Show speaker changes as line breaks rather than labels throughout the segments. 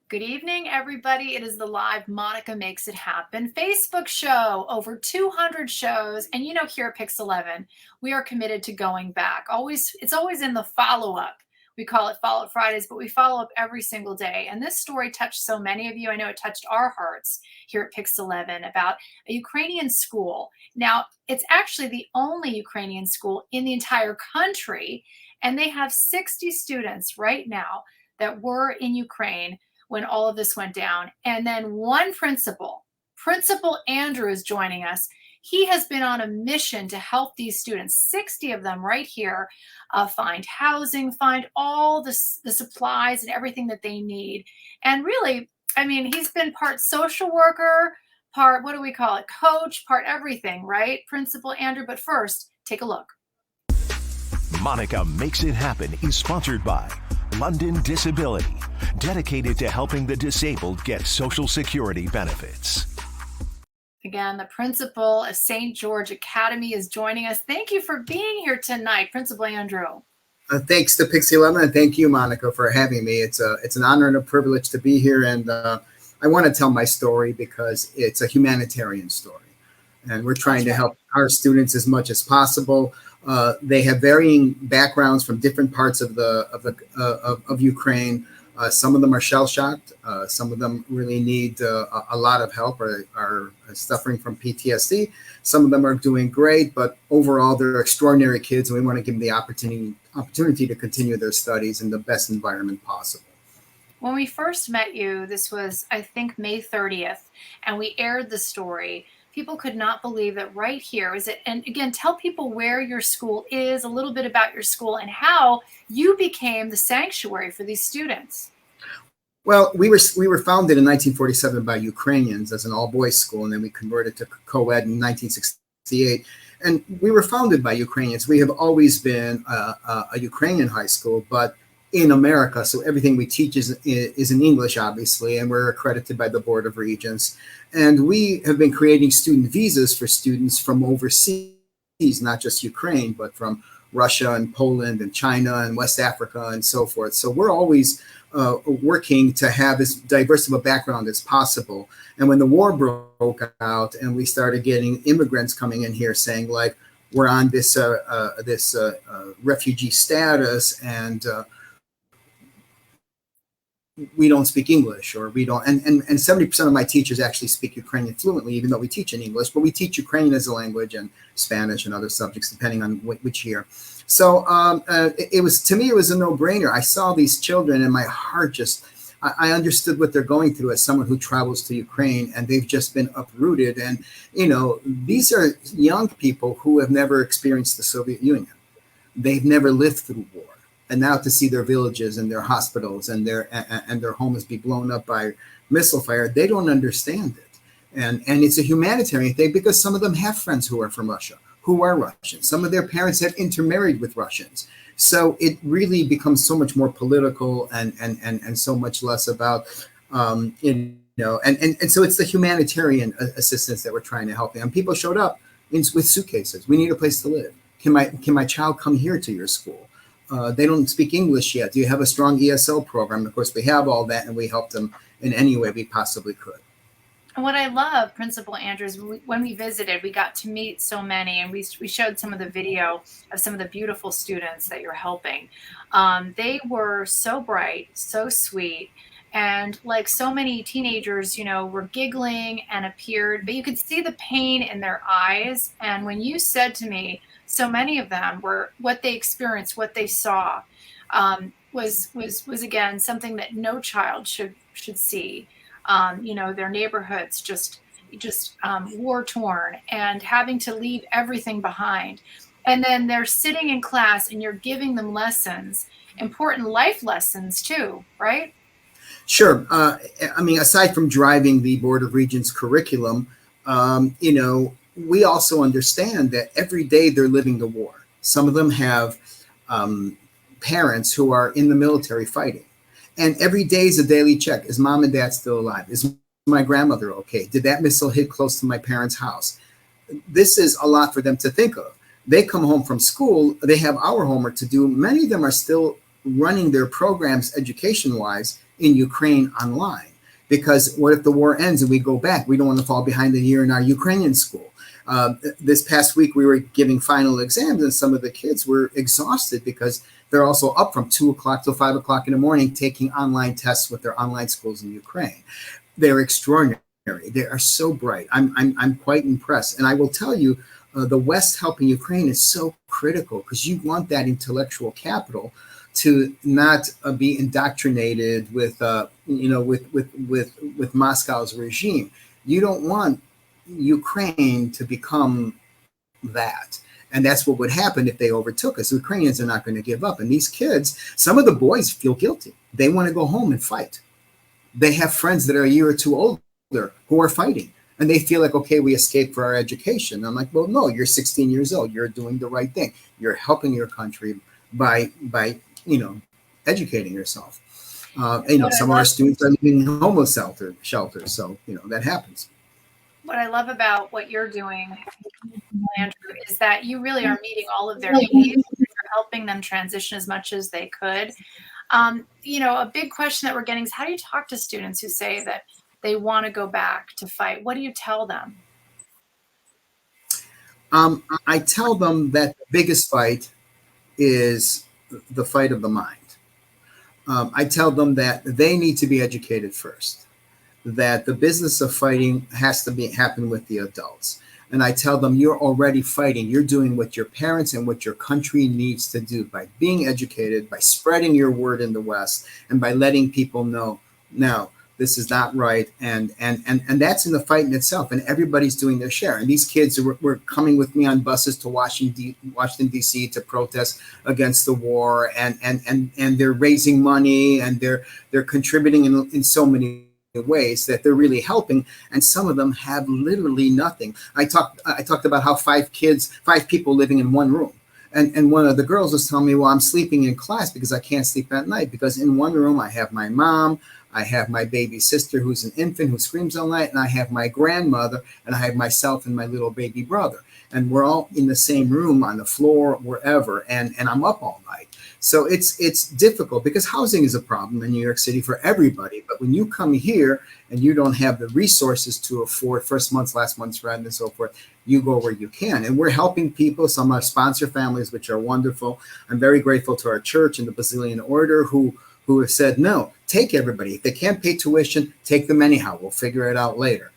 Good evening, everybody. It is the live Monica Makes It Happen Facebook show. Over 200 shows. And here at Pix 11, we are committed to going back. It's always in the follow-up. We call it Follow-Up Fridays, but we follow up every single day. And this story touched so many of you. I know it touched our hearts here at Pix 11 about a Ukrainian school. Now, it's actually the only Ukrainian school in the entire country. And they have 60 students right now that were in Ukraine when all of this went down. And then one Principal Andrew, is joining us. He has been on a mission to help these students, 60 of them right here, find housing, find all the supplies and everything that they need. And really, he's been part social worker, part, what do we call it, coach, part everything, right? Principal Andrew, but first, take a look.
Monica Makes It Happen is sponsored by London Disability, dedicated to helping the disabled get Social Security benefits.
Again, the principal of St. George Academy is joining us. Thank you for being here tonight, Principal Andrew.
Thanks to Pix 11, and thank you, Monica, for having me. It's an honor and a privilege to be here, and I want to tell my story because it's a humanitarian story, and we're trying to help our students as much as possible. They have varying backgrounds from different parts of Ukraine. Some of them are shell-shocked. Some of them really need a lot of help or are suffering from PTSD. Some of them are doing great, but overall, they're extraordinary kids, and we want to give them the opportunity to continue their studies in the best environment possible.
When we first met you, this was, I think, May 30th, and we aired the story. People could not believe that right here is it. And again, tell people where your school is, a little bit about your school, and how you became the sanctuary for these students.
Well, we were founded in 1947 by Ukrainians as an all-boys school, and then we converted to co-ed in 1968. And we were founded by Ukrainians. We have always been a Ukrainian high school, but in America, so everything we teach is in English, obviously, and we're accredited by the Board of Regents. And we have been creating student visas for students from overseas, not just Ukraine, but from Russia and Poland and China and West Africa and so forth. So we're always working to have as diverse of a background as possible. And when the war broke out and we started getting immigrants coming in here saying, like, we're on this refugee status and we don't speak English, or we don't, and 70% of my teachers actually speak Ukrainian fluently, even though we teach in English, but we teach Ukrainian as a language and Spanish and other subjects, depending on which year. So it was a no-brainer. I saw these children and my heart I understood what they're going through as someone who travels to Ukraine, and they've just been uprooted. And, these are young people who have never experienced the Soviet Union. They've never lived through war. And now to see their villages and their hospitals and their homes be blown up by missile fire, they don't understand it. And it's a humanitarian thing because some of them have friends who are from Russia, who are Russian. Some of their parents have intermarried with Russians. So it really becomes so much more political and so much less about, and so it's the humanitarian assistance that we're trying to help them. And people showed up with suitcases. We need a place to live. Can my child come here to your school? They don't speak English yet. Do you have a strong ESL program? Of course, we have all that, and we help them in any way we possibly could.
And what I love, Principal Andrew, is when we visited, we got to meet so many, and we showed some of the video of some of the beautiful students that you're helping. They were so bright, so sweet, and like so many teenagers, were giggling and appeared, but you could see the pain in their eyes. And when you said to me, so many of them were what they experienced, what they saw, was again something that no child should see. Their neighborhoods just war torn and having to leave everything behind, and then they're sitting in class and you're giving them lessons, important life lessons too, right?
Sure. Aside from driving the Board of Regents curriculum, we also understand that every day they're living the war. Some of them have parents who are in the military fighting. And every day is a daily check. Is mom and dad still alive? Is my grandmother okay? Did that missile hit close to my parents' house? This is a lot for them to think of. They come home from school. They have our homework to do. Many of them are still running their programs education-wise in Ukraine online. Because what if the war ends and we go back? We don't want to fall behind a year in our Ukrainian school. This past week, we were giving final exams, and some of the kids were exhausted because they're also up from 2 o'clock till 5 o'clock in the morning taking online tests with their online schools in Ukraine. They're extraordinary. They are so bright. I'm quite impressed. And I will tell you, the West helping Ukraine is so critical because you want that intellectual capital to not be indoctrinated with with Moscow's regime. You don't want Ukraine to become that. And that's what would happen if they overtook us. The Ukrainians are not going to give up. And these kids, some of the boys feel guilty. They want to go home and fight. They have friends that are a year or two older who are fighting. And they feel like, okay, we escaped for our education. I'm like, well, no, you're 16 years old. You're doing the right thing. You're helping your country by educating yourself. Some of our students are living in homeless shelters. So, that happens.
What I love about what you're doing, Andrew, is that you really are meeting all of their needs. You're helping them transition as much as they could. A big question that we're getting is, how do you talk to students who say that they want to go back to fight? What do you tell them?
I tell them that the biggest fight is the fight of the mind. I tell them that they need to be educated first, that the business of fighting has to happen with the adults. And I tell them, you're already fighting. You're doing what your parents and what your country needs to do by being educated, by spreading your word in the West, and by letting people know, no, this is not right. And that's in the fight in itself. And everybody's doing their share. And these kids were coming with me on buses to Washington, D.C. to protest against the war. And they're raising money, and they're contributing in so many ways that they're really helping. And some of them have literally nothing. I talked about how 5 people living in one room. And one of the girls was telling me, well, I'm sleeping in class because I can't sleep at night, because in one room I have my mom, I have my baby sister who's an infant who screams all night, and I have my grandmother, and I have myself and my little baby brother. And we're all in the same room, on the floor, wherever, and I'm up all night. So it's difficult because housing is a problem in New York City for everybody. But when you come here and you don't have the resources to afford first month's, last month's rent, and so forth, you go where you can. And we're helping people. Some are sponsor families, which are wonderful. I'm very grateful to our church and the Basilian Order who have said, no, take everybody. If they can't pay tuition, take them anyhow. We'll figure it out later.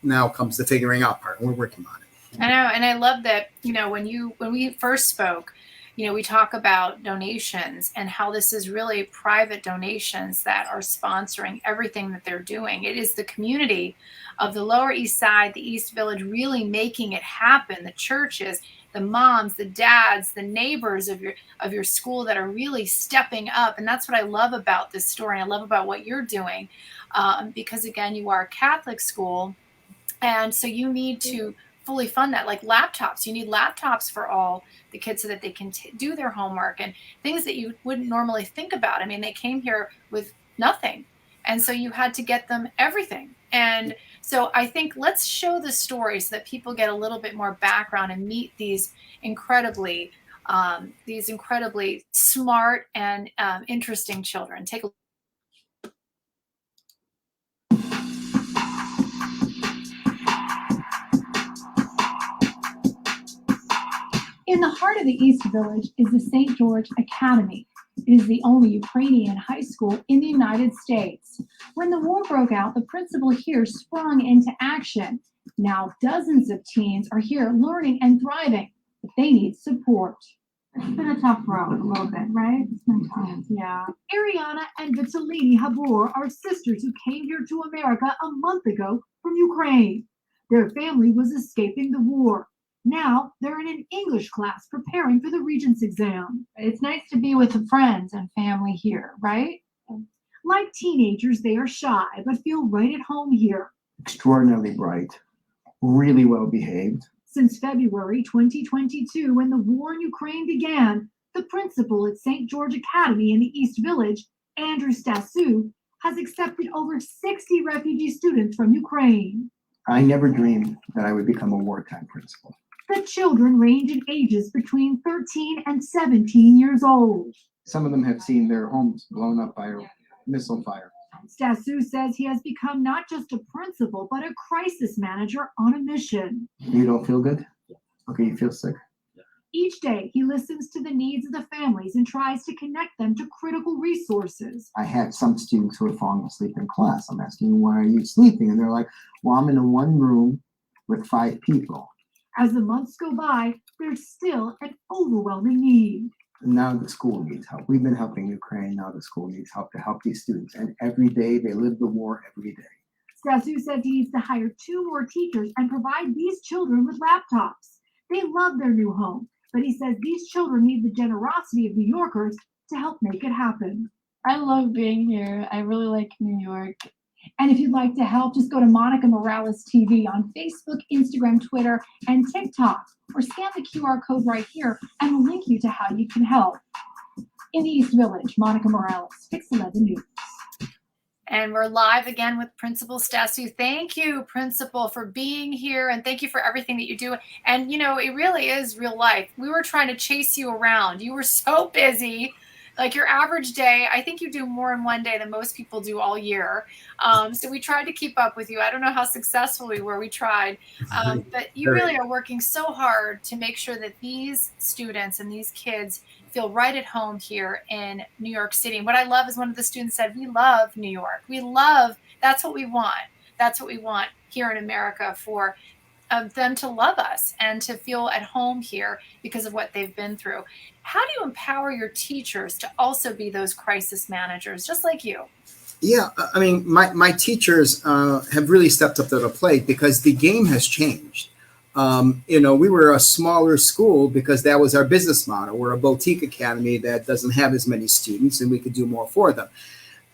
Now comes the figuring out part, and we're working on it.
I know, and I love that, when we first spoke, we talk about donations and how this is really private donations that are sponsoring everything that they're doing. It is the community of the Lower East Side, the East Village, really making it happen. The churches, the moms, the dads, the neighbors of your school that are really stepping up. And that's what I love about this story. I love about what you're doing, because again, you are a Catholic school, and so you need to fully fund that, like laptops. You need laptops for all the kids so that they can do their homework and things that you wouldn't normally think about. I mean, they came here with nothing, and so you had to get them everything. And so I think let's show the story so that people get a little bit more background and meet these incredibly smart and interesting children. Take a
In the heart of the East Village is the St. George Academy. It is the only Ukrainian high school in the United States. When the war broke out, the principal here sprung into action. Now dozens of teens are here learning and thriving, but they need support. It's been a tough road a little bit, right? It's been tough. Yeah. Ariana and Vitalini Habor are sisters who came here to America a month ago from Ukraine. Their family was escaping the war. Now they're in an English class preparing for the Regents exam. It's nice to be with friends and family here, right? Like teenagers, they are shy, but feel right at home here.
Extraordinarily bright, really well behaved.
Since February 2022, when the war in Ukraine began, the principal at St. George Academy in the East Village, Andrew Stasu, has accepted over 60 refugee students from Ukraine.
I never dreamed that I would become a wartime principal.
The children range in ages between 13 and 17 years old.
Some of them have seen their homes blown up by a missile fire.
Stasu says he has become not just a principal, but a crisis manager on a mission.
You don't feel good? Okay, you feel sick?
Each day, he listens to the needs of the families and tries to connect them to critical resources.
I had some students who were falling asleep in class. I'm asking, why are you sleeping? And they're like, well, I'm in a one room with 5 people.
As the months go by, there's still an overwhelming need.
Now the school needs help. We've been helping Ukraine. Now the school needs help to help these students. And every day they live the war every day.
Stasu says he needs to hire 2 more teachers and provide these children with laptops. They love their new home, but he says these children need the generosity of New Yorkers to help make it happen.
I love being here. I really like New York.
And if you'd like to help, just go to Monica Morales TV on Facebook, Instagram, Twitter, and TikTok, or scan the QR code right here and we'll link you to how you can help. In the East Village, Monica Morales, Fix 11 News.
And we're live again with Principal Stasu. Thank you, Principal, for being here, and thank you for everything that you do. And, you know, it really is real life. We were trying to chase you around. You were so busy. Like your average day, I think you do more in one day than most people do all year. So we tried to keep up with you. I don't know how successful we were. We tried. But you really are working so hard to make sure that these students and these kids feel right at home here in New York City. And what I love is one of the students said, we love New York. That's what we want. That's what we want here in America for them to love us and to feel at home here because of what they've been through. How do you empower your teachers to also be those crisis managers, just like you?
Yeah, I mean, my teachers have really stepped up to the plate because the game has changed. You know, we were a smaller school because that was our business model. We're a boutique academy that doesn't have as many students, and we could do more for them.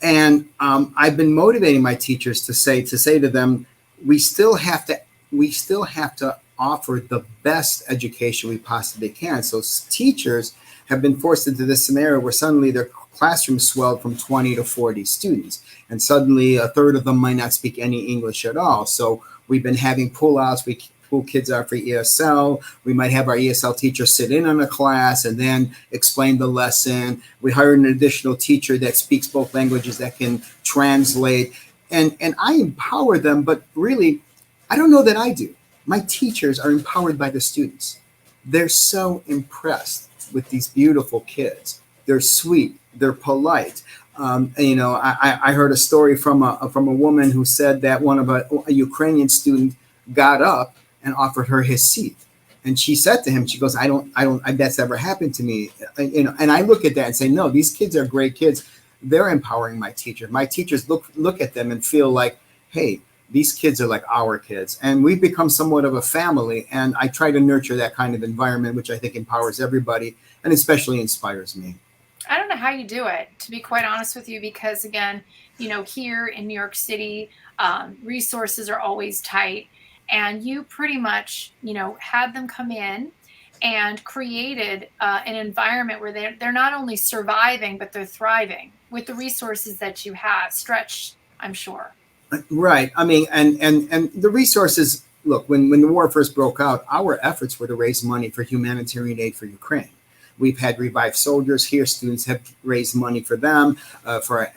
And I've been motivating my teachers to say to them, we still have to offer the best education we possibly can. So teachers have been forced into this scenario where suddenly their classroom swelled from 20 to 40 students, and suddenly a third of them might not speak any English at all. So we've been having pullouts. We pull kids out for ESL. We might have our ESL teacher sit in on a class and then explain the lesson. We hired an additional teacher that speaks both languages that can translate. And I empower them, but really, I don't know that I do. My teachers are empowered by the students. They're so impressed with these beautiful kids. They're sweet. They're polite. You know, I heard a story from a woman who said that one of a Ukrainian student got up and offered her his seat, and she said to him, she goes, "I don't. That's never happened to me." You know, and I look at that and say, no, these kids are great kids. They're empowering my teachers. My teachers look at them and feel like, hey, these kids are like our kids, and we've become somewhat of a family. And I try to nurture that kind of environment, which I think empowers everybody and especially inspires me.
I don't know how you do it, to be quite honest with you, because again, you know, here in New York City, resources are always tight, and you pretty much, you know, had them come in and created an environment where they're not only surviving, but they're thriving with the resources that you have stretched, I'm sure.
Right. I mean, and the resources, look, when the war first broke out, our efforts were to raise money for humanitarian aid for Ukraine. We've had revived soldiers here. Students have raised money for them, for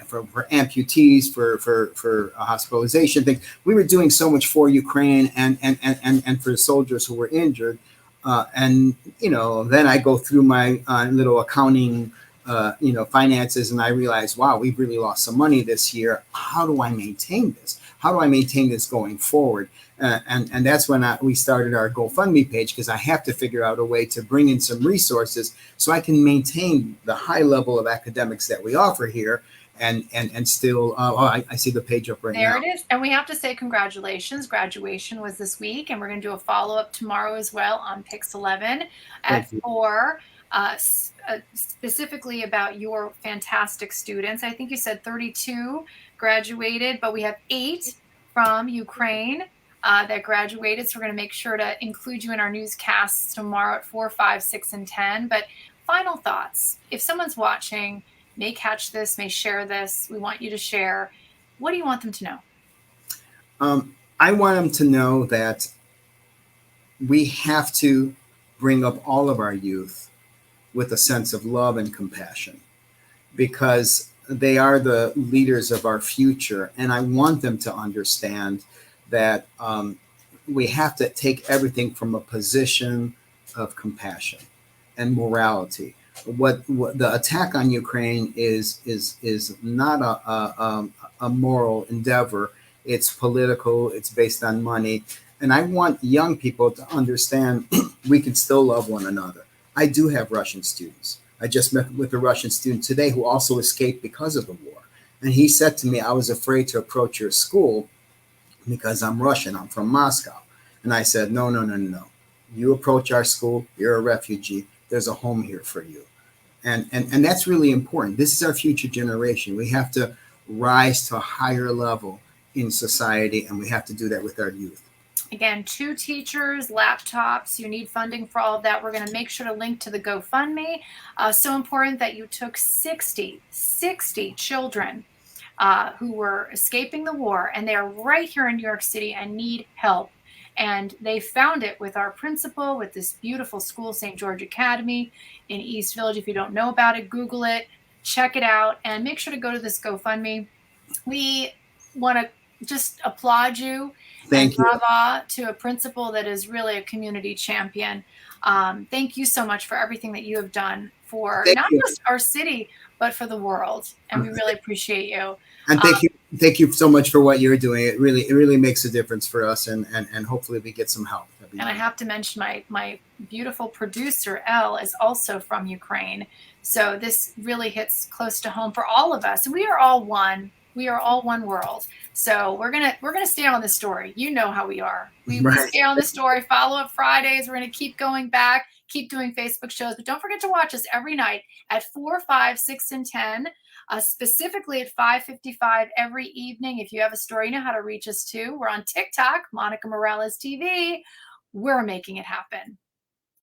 amputees, for hospitalization things. We were doing so much for Ukraine and for soldiers who were injured. And, you know, then I go through my little accounting, you know, finances, and I realize, wow, we've really lost some money this year. How do I maintain this? How do I maintain this going forward? And that's when we started our GoFundMe page, because I have to figure out a way to bring in some resources so I can maintain the high level of academics that we offer here. And still, I see the page up right now.
There it is. And we have to say congratulations. Graduation was this week, and we're going to do a follow-up tomorrow as well on Pix 11 at 4, specifically about your fantastic students. I think you said 32 graduated, but we have 8 from Ukraine that graduated. So we're going to make sure to include you in our newscasts tomorrow at 4, 5, 6, and 10. But final thoughts. If someone's watching, may catch this, may share this, we want you to share. What do you want them to know?
I want them to know that we have to bring up all of our youth with a sense of love and compassion, because they are the leaders of our future, and I want them to understand that we have to take everything from a position of compassion and morality. What the attack on Ukraine is not a moral endeavor. It's political. It's based on money, and I want young people to understand we can still love one another. I do have Russian students. I just met with a Russian student today who also escaped because of the war, and he said to me, "I was afraid to approach your school because I'm Russian. I'm from Moscow." And I said, "No, no, no, no. You approach our school. You're a refugee. There's a home here for you." And that's really important. This is our future generation. We have to rise to a higher level in society, and we have to do that with our youth.
Again, 2 teachers, laptops, you need funding for all of that. We're going to make sure to link to the GoFundMe. So important that you took 60 children who were escaping the war, and they are right here in New York City and need help. And they found it with our principal, with this beautiful school, St. George Academy in East Village. If you don't know about it, Google it, check it out, and make sure to go to this GoFundMe. We want to just applaud you.
Thank you.
Brava to a principal that is really a community champion. Thank you so much for everything that you have done for not just our city, but for the world. And we really appreciate you.
And thank you so much for what you're doing. It really makes a difference for us, and hopefully we get some help.
And I have to mention my beautiful producer, Elle, is also from Ukraine. So this really hits close to home for all of us. We are all one. We are all one world. So we're gonna stay on this story. You know how we are. We stay on the story. Follow up Fridays. We're gonna keep going back. Keep doing Facebook shows, but don't forget to watch us every night at 4, 5, 6, and 10. Specifically at 5:55 every evening. If you have a story, you know how to reach us too. We're on TikTok, Monica Morales TV. We're making it happen.